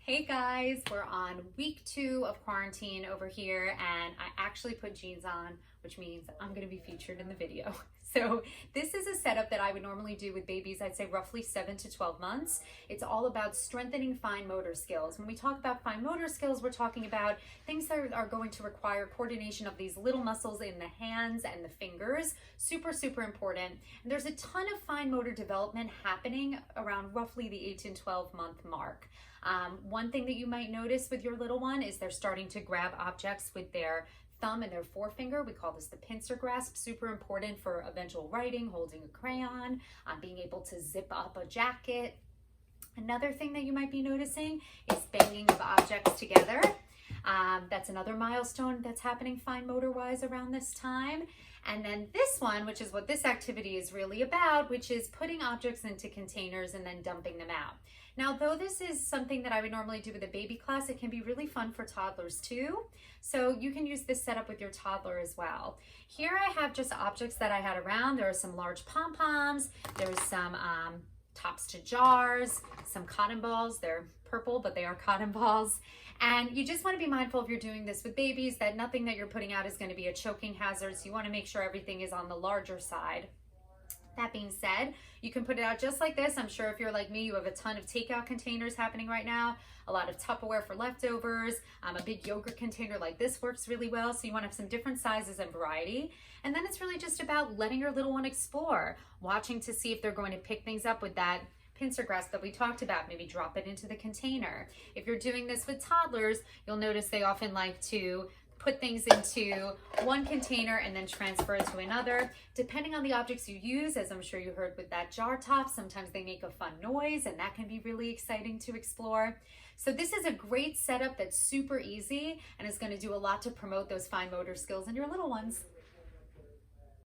Hey guys, we're on week 2 of quarantine over here, and I actually put jeans on, which means I'm going to be featured in the video. So this is a setup that I would normally do with babies, I'd say roughly 7 to 12 months. It's all about strengthening fine motor skills. When we talk about fine motor skills, we're talking about things that are going to require coordination of these little muscles in the hands and the fingers. Super, super important. And there's a ton of fine motor development happening around roughly the 8 and 12 month mark. One thing that you might notice with your little one is they're starting to grab objects with their thumb and their forefinger. We call this the pincer grasp. Super important for eventual writing, holding a crayon, being able to zip up a jacket. Another thing that you might be noticing is banging of objects together. That's another milestone that's happening fine motor wise around this time. And then this one, which is what this activity is really about, which is putting objects into containers and then dumping them out. Now, though this is something that I would normally do with a baby class, it can be really fun for toddlers too. So you can use this setup with your toddler as well. Here I have just objects that I had around. There are some large pom-poms. There's some tops to jars, some cotton balls. They're purple, but they are cotton balls. And you just want to be mindful if you're doing this with babies that nothing that you're putting out is going to be a choking hazard. So you want to make sure everything is on the larger side. That being said, you can put it out just like this. I'm sure if you're like me, you have a ton of takeout containers happening right now, a lot of Tupperware for leftovers, a big yogurt container like this works really well. So you want to have some different sizes and variety. And then it's really just about letting your little one explore, watching to see if they're going to pick things up with that pincer grasp that we talked about. Maybe drop it into the container. If you're doing this with toddlers, you'll notice they often like to put things into one container and then transfer it to another. Depending on the objects you use, as I'm sure you heard with that jar top, sometimes they make a fun noise and that can be really exciting to explore. So this is a great setup that's super easy and is going to do a lot to promote those fine motor skills in your little ones.